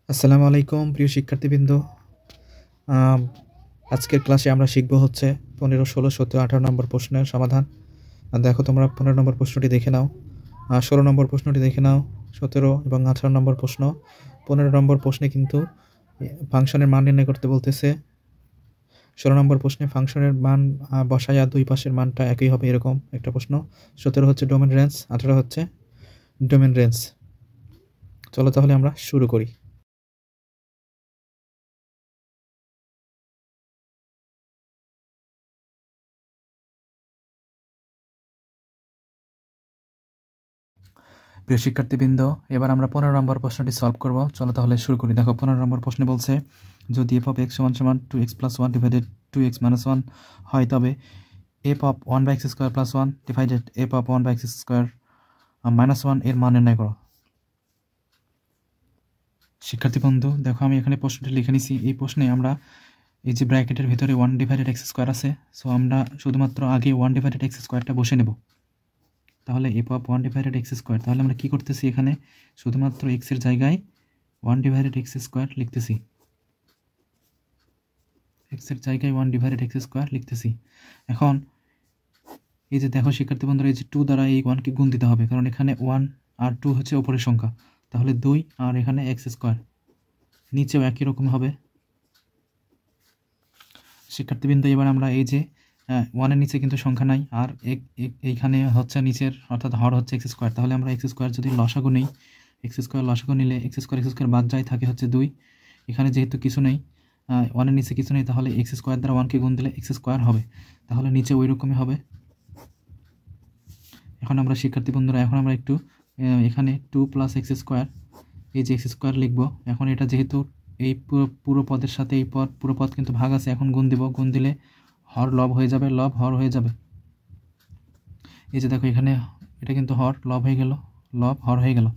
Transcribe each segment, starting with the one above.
আসসালামু আলাইকুম প্রিয় শিক্ষার্থীবৃন্দ। আম আজকের ক্লাসে আমরা শিখব হচ্ছে 15, 16, 17, 18 নম্বর প্রশ্নের সমাধান। দেখো তোমরা 15 নম্বর প্রশ্নটি দেখে নাও, 16 নম্বর প্রশ্নটি দেখে নাও, 17 এবং 18 নম্বর প্রশ্ন। 15 নম্বর প্রশ্নে কিন্তু ফাংশনের মান নির্ণয় করতে বলতেছে। 16 নম্বর প্রশ্নে ফাংশনের মান বসায়া দুই পাশের মানটা একই হবে এরকম একটা প্রশ্ন। 17 হচ্ছে ডোমেন রেঞ্জ, 18 হচ্ছে ডোমেন রেঞ্জ। চলো তাহলে আমরা শুরু করি। প্রিয় শিক্ষার্থীবৃন্দ, এবার আমরা 15 নম্বর প্রশ্নটি সলভ করব। চলো তাহলে শুরু করি। দেখো 15 নম্বর প্রশ্নে বলছে যদি f of x সমান 2x plus 1 divided 2x minus 1 হয় তবে f of 1 by x square plus 1 divided f of 1 by x square minus 1 এর মান নির্ণয় করো। শিক্ষার্থী বন্ধু দেখো আমি এখানে প্রশ্নটি লিখে নিছি। এই প্রশ্নে আমরা এই যে ব্র্যাকেটের ভিতরে 1 ডিভাইডেড x স্কোয়ার আছে, সো আমরা শুধুমাত্র আগে 1 ডিভাইডেড x স্কোয়ারটা বসে নেব। তাহলে f of 1 divided x square, তাহলে আমরা কি করতেছি এখানে শুধুমাত্র x এর জায়গায় 1 ডিভাইডেড x স্কোয়ার লিখতেছি। x এর জায়গায় 1 ডিভাইডেড x স্কোয়ার লিখতেছি। এখন এই যে দেখো শিক্ষার্থী বন্ধুরা, এই যে 2 দ্বারা এই 1 কে গুণ দিতে হবে, কারণ এখানে 1 আর 2 হচ্ছে উপরের সংখ্যা। তাহলে 2 আর এখানে x স্কোয়ার, নিচেও একই রকম হবে। শিক্ষার্থীবৃন্দ এবার আমরা এই যে 1 এর নিচে কিন্তু সংখ্যা নাই, আর এইখানে হচ্ছে নিচের অর্থাৎ হর হচ্ছে x স্কোয়ার। তাহলে আমরা x স্কোয়ার যদি লসাগু নেই, x স্কোয়ার লসাগু নিলে x স্কোয়ার বাদ যায়, থাকে হচ্ছে 2। এখানে যেহেতু কিছু নেই, 1 এর নিচে কিছু নেই, তাহলে x স্কোয়ার দ্বারা 1 কে গুণ দিলে x স্কোয়ার হবে। তাহলে নিচে ওই রকমই হবে। এখন আমরা শিক্ষার্থী বন্ধুরা এখন আমরা একটু এখানে 2 প্লাস x স্কোয়ার, এই যে x স্কোয়ার লিখব। এখন এটা যেহেতু এই পুরো পদের সাথে এই পুরো পদ কিন্তু ভাগ আছে, এখন গুণ দিব। গুণ দিলে হর লব হয়ে যাবে, লব হর হয়ে যাবে। এই যে দেখো এখানে এটা কিন্তু হর লব হয়ে গেল, লব হর হয়ে গেল।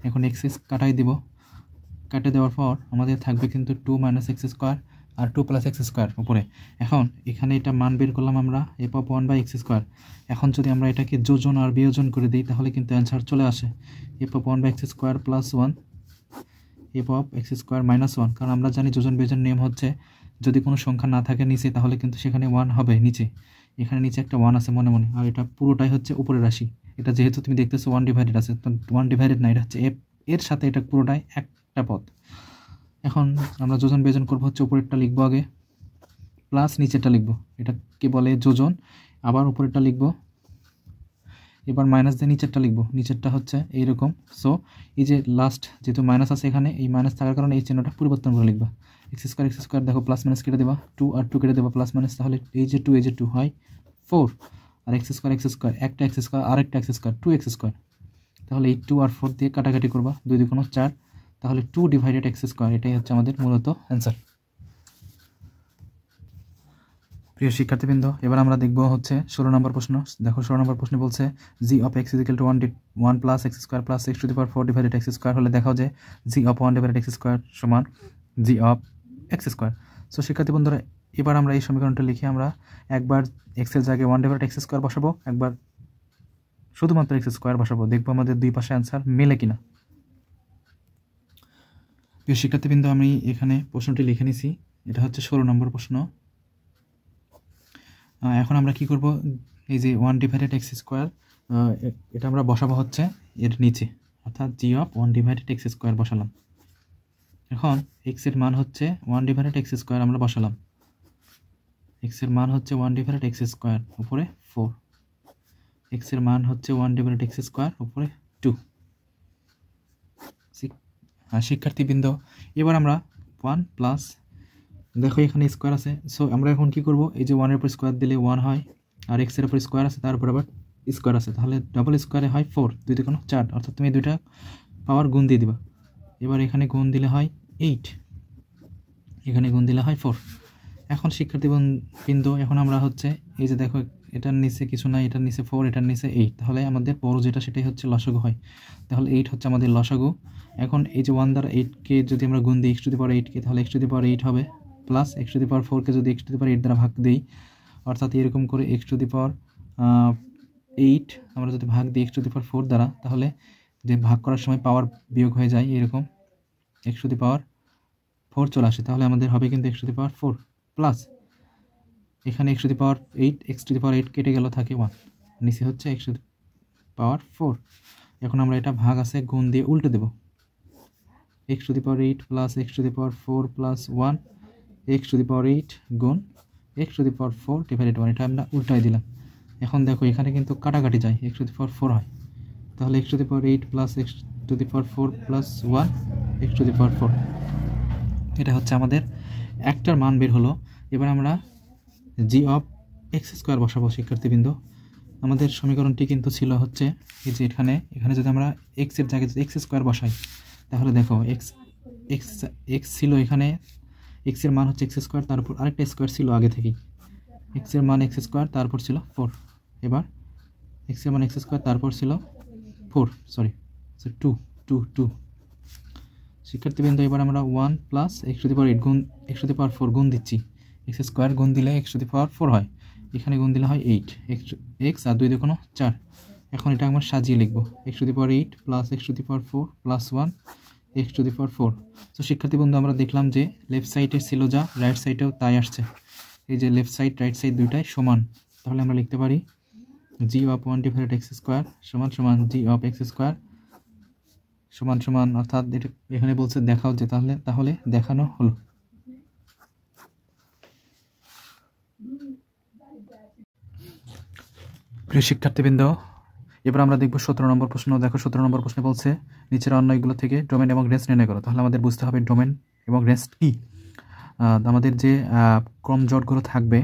এখন x কাটাই দিব। কাটে দেওয়ার পর আমাদের থাকবে কিন্তু 2 মাইনাস এক্স স্কোয়ার আর 2 প্লাস এক্স স্কোয়ার উপরে। এখন এখানে এটা মান বের করলাম আমরা f of 1 by x square. এখন যদি আমরা এটাকে যোজন আর বিয়োজন করে দিই তাহলে কিন্তু অ্যান্সার চলে আসে f of 1 by x square plus 1 f of x square minus 1। কারণ আমরা জানি যোজন বিয়োজন নিয়ম হচ্ছে যদি কোনো সংখ্যা না থাকে নিচে তাহলে কিন্তু সেখানে 1 হবে নিচে। এখানে নিচে একটা 1 আছে মনে মনে, আর এটা পুরোটাই হচ্ছে উপরের রাশি। এটা যেহেতু তুমি দেখতেছো 1 ডিভাইডেড আছে, তো 1 ডিভাইডেড না, এটা হচ্ছে f এর সাথে এটা পুরোটাই একটা পদ। এখন আমরা যোজন বিয়োজন করবো হচ্ছে উপরেরটা লিখবো আগে, প্লাস নিচেরটা লিখবো, এটাকে বলে যোজন। আবার উপরেরটা লিখবো, এবার মাইনাস দিয়ে নিচেরটা লিখবো, নিচেরটা হচ্ছে এইরকম। সো এই যে লাস্ট যেহেতু মাইনাস আছে এখানে, এই মাইনাস থাকার কারণে এই চিহ্নটা পরিবর্তন করে লিখবা। এক্স স্কোয়ার দেখো প্লাস মাইনাস কেটে দেবা, 2 আর 2 কেটে দেবা প্লাস মাইনাস, তাহলে এই যে 2 এই যে 2 হয় 4, আর এক্স স্কোয়ার একটা এক্স স্কোয়ার আর একটা এক্স স্কোয়ার 2 এক্স স্কোয়ার। তাহলে এই 2 আর 4 দিয়ে কাটাকাটি করবা, 2 2 4, তাহলে 2 ডিভাইডেড এক্স স্কোয়ার, এটাই হচ্ছে আমাদের মূলত অ্যান্সার। প্রিয় শিক্ষার্থীবৃন্দ এবার আমরা দেখব হচ্ছে 16 নম্বর প্রশ্ন। দেখো 16 নম্বর প্রশ্নে বলছে G of x equal to 1 plus x square plus x to the power 4 divided x square হলে দেখাও যে G of 1 divided x square সমান G of x square. So শিক্ষার্থী বন্ধুরা এবার আমরা এই সমীকরণটা লিখে আমরা একবার এক্সের জায়গায় 1 ডিভাইডেড এক্স স্কোয়ার বসাবো, একবার শুধুমাত্র এক্স স্কোয়ার বসাবো, দেখবো আমাদের দুই পাশে অ্যান্সার মেলে কিনা। প্রিয় শিক্ষার্থীবৃন্দ আমি এখানে প্রশ্নটি লিখে নিছি, এটা হচ্ছে 16 নম্বর প্রশ্ন। এখন আমরা কি করব, এই যে 1 ডিভাইডেড এক্স স্কোয়ার এটা আমরা বসাবো হচ্ছে এর নিচে, অর্থাৎ জি অফ 1 ডিভাইডেড এক্স স্কোয়ার বসালাম। এখন এক্স এর মান হচ্ছে 1 ডিভাইডেড এক্স স্কোয়ার আমরা বসালাম, এক্স এর মান হচ্ছে 1 ডিভাইডেড এক্স স্কোয়ার উপরে 4, এক্স এর মান হচ্ছে 1 ডিভাইডেড এক্স স্কোয়ার উপরে 2। শিক্ষার্থীবৃন্দ এবার আমরা 1 প্লাস, দেখো এখানে স্কোয়ার আছে, সো আমরা এখন কি করব, এই যে 1 এর উপর স্কোয়ার দিলে 1 হয়, আর এক্স এর উপর স্কোয়ার আছে তার উপর আবার স্কোয়ার আছে, তাহলে ডাবল স্কোয়ারে হয় 4, 2 2 4, অর্থাৎ তুমি দুইটা পাওয়ার গুণ দিয়ে দিবা। এবার এখানে গুণ দিলে হয় 8, এখানে গুণ দিলে হয় 4। এখন শিক্ষার্থীবৃন্দ এখন আমরা হচ্ছে এই যে দেখো এটার নিচে কিছু নাই, এটার নিচে 4, এটার নিচে 8, তাহলে আমাদের বড় যেটা সেটাই হচ্ছে লসাগু হয়, তাহলে 8 হচ্ছে আমাদের লসাগু। এখন এই যে 1 দ্বারা 8কে যদি আমরা গুণ দিই x টু দি পাওয়ার 8কে, তাহলে x টু দি পাওয়ার 8 হবে, প্লাস x টু দি পাওয়ার 4কে যদি x টু দি পাওয়ার 8 দ্বারা ভাগ দিই, অর্থাৎ এরকম করে x টু দি পাওয়ার 8 আমরা যদি ভাগ দিই x টু দি পাওয়ার 4 দ্বারা, তাহলে যে ভাগ করার সময় পাওয়ার বিয়োগ হয়ে যায় এরকম x টু দি পাওয়ার 4 চলে আসে, তাহলে আমাদের হবে কিন্তু x to the power 4 plus এখানে x to the power 8, x to the power 8 কেটে গেল, থাকে 1, নিচে হচ্ছে x টু দি পাওয়ার 4। এখন আমরা এটা ভাগ আছে গুণ দিয়ে উল্টে দেব, x to the power 8 plus x to the power 4 plus 1, x to the power 8 গুণ x to the power 4 divided 1, এটা আমরা উল্টাই দিলাম। এখন দেখো এখানে কিন্তু কাটাকাটি যায়, x টু দি পাওয়ার 4 হয়, তাহলে x to the power 8 plus x to the power 4 plus 1, x to the power 4। এটা হচ্ছে আমাদের একটার মান বের হলো। এবার আমরা জি অফ এক্স স্কোয়ার বসাবো শিক্ষার্থীবৃন্দ। আমাদের সমীকরণটি কিন্তু ছিল হচ্ছে এই যে এখানে যদি আমরা এক্সের জায়গায় এক্স স্কোয়ার বসাই, তাহলে দেখো এক্স এক্স এক্স ছিল এখানে, এক্সের মান হচ্ছে এক্স স্কোয়ার, তারপর আরেকটা স্কোয়ার ছিল আগে থেকেই, এক্সের মান এক্স স্কোয়ার, তারপর ছিল 4। এবার এক্সের মান এক্স স্কোয়ার, তারপর ছিল 4, সরি 2 শিক্ষার্থীবৃন্দ। এবার আমরা 1 plus x to the power 8 গুণ এক্স টু দি পাওয়ার 4 গুণ দিচ্ছি, এক্স স্কোয়ার গুণ দিলে এক্স টু দি পাওয়ার 4 হয়, এখানে গুণ দিলে হয় 8, এক্স আর 2 দুগুণ 4। এখন এটা আমরা সাজিয়ে লিখব, x to the power 8 plus x to the power 4 plus 1, x to the power 4। তো শিক্ষার্থীবৃন্দ আমরা দেখলাম যে লেফট সাইডে ছিল যা রাইট সাইডেও তাই আসছে, এই যে লেফট সাইড রাইট সাইড দুইটাই সমান, তাহলে আমরা লিখতে পারি জি অফ 1 ডিভাইডেড এক্স স্কোয়ার সমান সমান জি অফ এক্স স্কোয়ার সমান সমান, অর্থাৎ এটা এখানে বলছে দেখাও যে, তাহলে দেখানো হলো। প্রিয় শিক্ষার্থীবৃন্দ, এবার আমরা দেখব 17 নম্বর প্রশ্ন। দেখো 17 নম্বর প্রশ্নে বলছে নিচের অন্যগুলো থেকে ডোমেন এবং রেঞ্জ নির্ণয় করো। তাহলে আমাদের বুঝতে হবে ডোমেন এবং রেঞ্জ কি। আমাদের যে ক্রমজোড়গুলো থাকবে,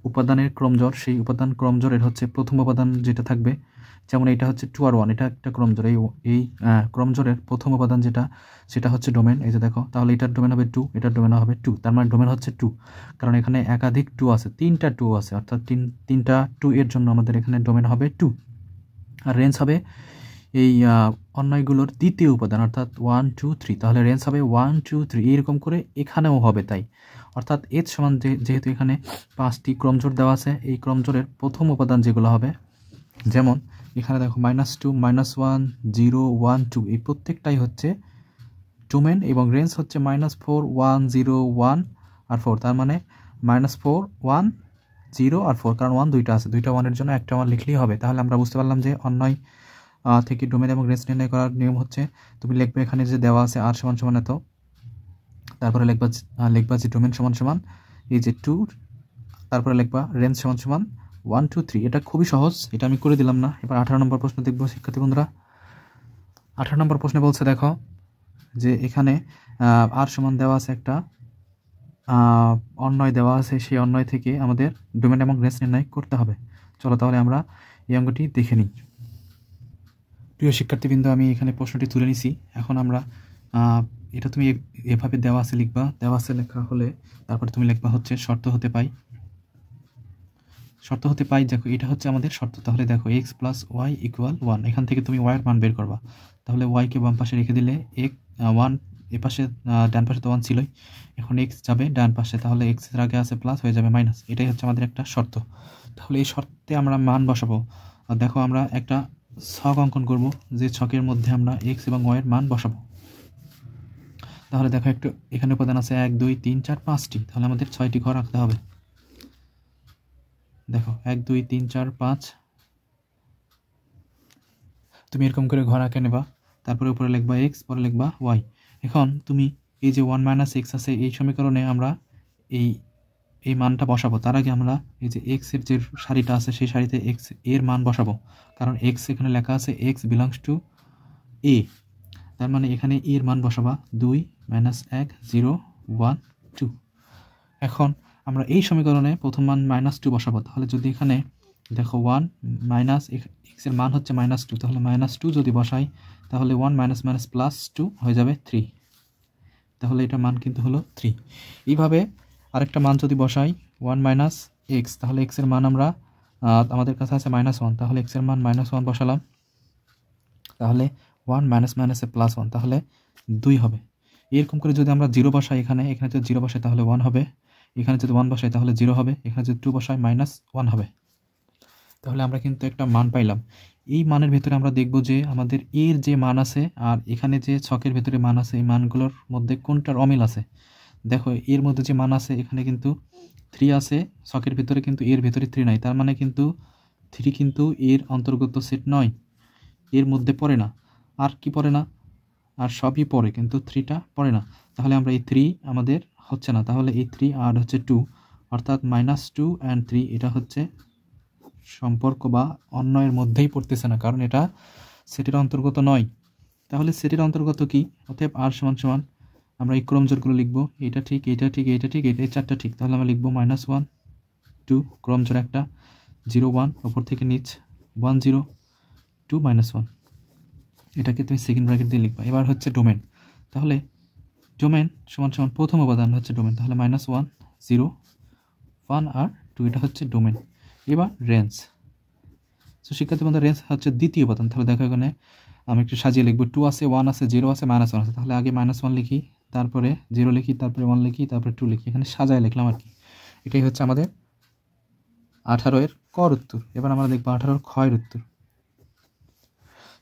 উপাদানের ক্রমজোড়, সেই উপাদান ক্রমজোড়ের হচ্ছে প্রথম উপাদান যেটা থাকবে, যেমন এটা হচ্ছে 2 আর 1, এটা একটা ক্রমজোড়, এই ক্রমজোড়ের প্রথম উপাদান যেটা, সেটা হচ্ছে ডোমেন। এই যে দেখো, তাহলে এটার ডোমেন হবে 2, এটার ডোমেন হবে 2, তার মানে ডোমেন হচ্ছে 2, কারণ এখানে একাধিক 2 আছে, 3টা 2 আছে, অর্থাৎ তিনটা 2 এর জন্য আমাদের এখানে ডোমেন হবে 2। আর রেঞ্জ হবে এই অন্যগুলোর দ্বিতীয় উপাদান, অর্থাৎ 1 2 3, তাহলে রেঞ্জ হবে 1 2 3, এরকম করে এখানেও হবে তাই, অর্থাৎ এর সমান যেহেতু এখানে 5টি ক্রমজোড় দেওয়া আছে, এই ক্রমজোড়ের প্রথম উপাদান যেগুলো হবে, যেমন এখানে দেখো -2 -1 0 1 2, এই প্রত্যেকটাই হচ্ছে ডোমেন, এবং রেঞ্জ হচ্ছে -4 1 0 1 আর 4, তার মানে -4 1 0 আর 4, কারণ 1 দুইটা আছে, দুইটা 1 এর জন্য একটা 1 লিখলেই হবে। তাহলে আমরা বুঝতে পারলাম যে অন্যয় থেকে ডোমেন এবং রেঞ্জ নির্ণয় করার নিয়ম হচ্ছে, তুমি লিখবে এখানে যে দেওয়া আছে r সমান সমান এত, তারপরে লিখবা যে ডোমেন সমান সমান এই যে 2, তারপরে লিখবা রেঞ্জ সমান সমান 1 2 3। এটা খুবই সহজ, এটা আমি করে দিলাম না। এবার 18 নম্বর প্রশ্ন দেখব শিক্ষার্থী বন্ধুরা। 18 নম্বর প্রশ্নে বলছে দেখো যে এখানে r সমান দেওয়া আছে একটা অন্যয় দেওয়া আছে, সেই অন্যয় থেকে আমাদের ডোমেন এবং রেঞ্জ নির্ণয় করতে হবে। চলো তাহলে আমরা এই অঙ্কটি দেখে নিই। প্রিয় শিক্ষার্থীবৃন্দ, আমি এখানে প্রশ্নটি তুলে নিছি। এখন আমরা এটা তুমি এভাবে দেওয়া আছে লিখবা, দেওয়া আছে লেখা হলে তারপরে তুমি লিখবা হচ্ছে শর্ত হতে পাই, শর্ত হতে পাই। দেখো এটা হচ্ছে আমাদের শর্ত, তাহলে দেখো x প্লাস ওয়াই ইকুয়াল 1, এখান থেকে তুমি y এর মান বের করবা। তাহলে y কে বাম পাশে রেখে দিলে 1 এ পাশে, ডান পাশে তো 1 ছিলই, এখন x যাবে ডান পাশে, তাহলে x এর আগে আছে প্লাস, হয়ে যাবে মাইনাস। এটাই হচ্ছে আমাদের একটা শর্ত। তাহলে এই শর্তে আমরা মান বসাবো। আর দেখো আমরা একটা ছক অঙ্কন করব, যে ছকের মধ্যে আমরা x এবং y এর মান বসাবো। তাহলে দেখো একটু এখানে উপাদান আছে 1 2 3 4 5টি, তাহলে আমাদের 6টি ঘর রাখতে হবে। দেখো 1 2 3 4 5, তুমি এরকম করে ঘর আঁকে নেবা, তারপরে উপরে লিখবা x, পরে লিখবা y। এখন তুমি এই যে 1 - x আছে, এই সমীকরণে আমরা এই মানটা বসাবো। তার আগে আমরা এই যে x এর যে সারিটা আছে, সেই সারিতে x এর মান বসাবো, কারণ x এখানে লেখা আছে x বিলংস টু a, তার মানে এখানে এর মান বসাবা 2 - 1 0 1 2। এখন আমরা এই সমীকরণে প্রথম মান -2 বসাবো। তাহলে যদি এখানে দেখো 1 মাইনাস x এর মান হচ্ছে -2, তাহলে -2 যদি বসাই, তাহলে 1 - +2 হয়ে যাবে 3, তাহলে এটা মান কিন্তু হলো 3। এইভাবে আরেকটা মান যদি বসাই 1 - x, তাহলে x এর মান আমরা আমাদের কাছে আছে -1, তাহলে x এর মান -1 বসালাম, তাহলে 1 - +1, তাহলে 2 হবে। এরকম করে যদি আমরা 0 বসাই, এখানে যদি 0 বসাই তাহলে 1 হবে, এখানে যদি 1 বসাই তাহলে 0 হবে, এখানে যদি 2 বসাই -1 হবে। তাহলে আমরা কিন্তু একটা মান পাইলাম। এই মানের ভেতরে আমরা দেখব যে আমাদের এর যে মান আছে আর এখানে যে ছকের ভেতরে মান আছে এই মানগুলোর মধ্যে কোনটার অমিল আছে। দেখো এর মধ্যে যে মান আছে এখানে কিন্তু 3 আছে, ছকের ভেতরে কিন্তু এর ভেতরে 3 নাই, তার মানে কিন্তু 3 কিন্তু এর অন্তর্গত সেট নয়, এর মধ্যে পড়ে না। আর কি পড়ে না? আর সবই পড়ে কিন্তু 3টা পড়ে না। তাহলে আমরা এই 3 আমাদের হচ্ছে না, তাহলে এই 3 আর হচ্ছে 2 অর্থাৎ -2 and 3 এটা হচ্ছে সম্পর্ক বা অন্যয়ের মধ্যেই পড়তেছে না, কারণ এটা সেটের অন্তর্গত নয়। তাহলে সেটের অন্তর্গত কি? অতএব আর সমান সমান আমরা এই ক্রমজোড়গুলো লিখব, এটা ঠিক, এটা ঠিক, এটা ঠিক, এটা 4টা ঠিক। তাহলে আমরা লিখব -1 2 ক্রমজোড় একটা 0 1 ওপর থেকে নিচ 1 0 2 -1, এটাকে তুমি সেকেন্ড ব্র্যাকেট দিয়ে লিখবা। এবার হচ্ছে ডোমেন, তাহলে ডোমেন সমান সমান প্রথম উপাদান হচ্ছে ডোমেন, তাহলে -1 0 1 আর 2 এটা হচ্ছে ডোমেন। এবার রেঞ্জ, তো শিক্ষার্থী বন্ধু রেঞ্জ হচ্ছে দ্বিতীয় উপাদান। তাহলে দেখো এখানে আমি একটু সাজিয়ে লিখবো, 2 আছে 1 আছে 0 আছে -1 আছে, তাহলে আগে -1 লিখি, তারপরে 0 লিখি, তারপরে 1 লিখি, তারপরে 2 লিখি, এখানে সাজায় লিখলাম আর কি। এটাই হচ্ছে আমাদের 18 এর কর উত্তর। এবার আমরা দেখবো 18 ক্ষয়ের উত্তর।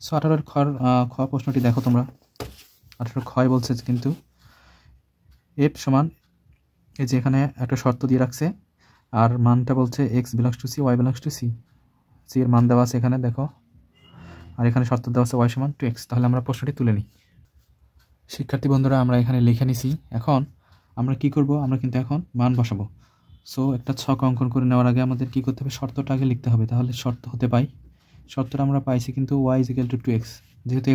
সো 18 খ প্রশ্নটি দেখো তোমরা, 18 ক্ষয় বলছে কিন্তু এফ সমান, এই যে এখানে একটা শর্ত দিয়ে রাখছে আর মানটা বলছে x belongs to C y belongs to C, C এর মান দেওয়া আছে এখানে দেখো, আর এখানে শর্ত দেওয়া আছে ওয়াই সমান 2x। তাহলে আমরা প্রশ্নটি তুলে নিই। শিক্ষার্থী বন্ধুরা আমরা এখানে লিখে নিছি, এখন আমরা কি করব, আমরা কিন্তু এখন মান বসাবো। সো একটা ছক অঙ্কন করে নেওয়ার আগে আমাদের কি করতে হবে, শর্তটা আগে লিখতে হবে। তাহলে শর্ত হতে পাই, শর্তটা আমরা পাইছি কিন্তু y = 2x, যেহেতু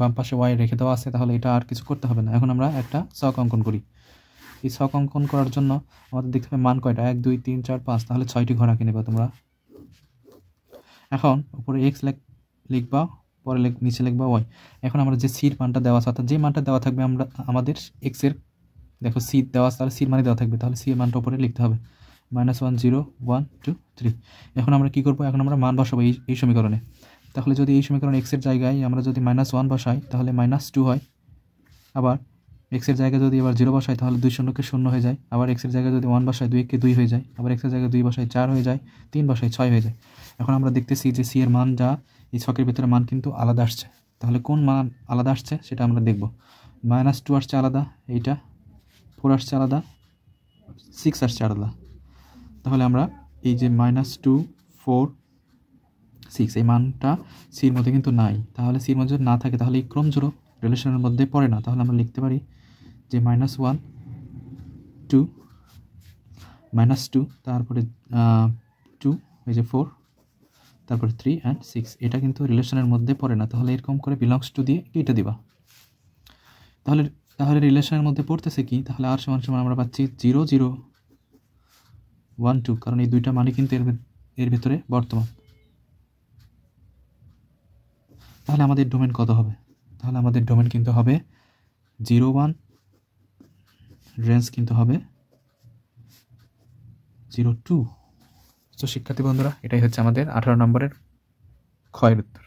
বাম পাশে y রেখে দেওয়া আছে তাহলে এটা আর কিছু করতে হবে না। এখন আমরা একটা ছক অঙ্কন করি। এই ছক অঙ্কন করার জন্য আমাদের দেখতে হবে মান কয়টা, 1 2 3 4 5, তাহলে 6টি ঘর আঁকে নেবে তোমরা। এখন উপরে x লিখবা, পরে নিচে লিখবা y। এখন আমরা যে সির মানটা দেওয়া আছে, অর্থাৎ যে মানটা দেওয়া থাকবে আমরা আমাদের x এর, দেখো সি দেওয়া আছে তাহলে সির মানে দেওয়া থাকবে, তাহলে সি এর মানটা উপরে লিখতে হবে -1 0 1 2 3। এখন আমরা কি করব, এখন আমরা মান বসাবো এই সমীকরণে। তাহলে যদি এই সমীকরণে x এর জায়গায় আমরা যদি -1 বসাই তাহলে -2 হয়, আবার x এর জায়গায় যদি এবার 0 বসাই তাহলে 2 শূন্যকে 0 হয়ে যায়, আবার x এর জায়গায় যদি 1 বসাই 2 কে 2 হয়ে যায়, আবার x এর জায়গায় 2 বসাই 4 হয়ে যায়, 3 বসাই 6 হয়ে যায়। এখন আমরা দেখতেছি যে সি এর মান যা এই ছকের ভিতরে মান কিন্তু আলাদা আসছে, তাহলে কোন মান আলাদা আসছে সেটা আমরা দেখব। -2 আসছে আলাদা, এইটা 4 আসছে আলাদা, 6 আসছে আলাদা। তাহলে আমরা এই যে -2 4 6 এই মানটা সির মধ্যে কিন্তু নাই, তাহলে সির মধ্যে না থাকে তাহলে এই ক্রমজোড় রিলেশনের মধ্যে পড়ে না। তাহলে আমরা লিখতে পারি যে -1 2 -2 তারপরে 2 এই যে 4 তারপরে 3 and 6, এটা কিন্তু রিলেশনের মধ্যে পড়ে না। তাহলে এরকম করে বিলংস টু দিয়ে এইটা দিবা। তাহলে রিলেশনের মধ্যে পড়তেছে কি, তাহলে আর সমান সমান আমরা পাচ্ছি 0 0 1 2, কারণ এই দুইটা মানই কিন্তু এর ভিতরে বর্তমান। তাহলে আমাদের ডোমেন কত হবে, তাহলে আমাদের ডোমেন কিন্তু হবে 0 1, রেঞ্জ কিন্তু হবে 0 2। তো শিক্ষার্থী বন্ধুরা এটাই হচ্ছে আমাদের 18 নম্বরের ক্ষয়ের উত্তর।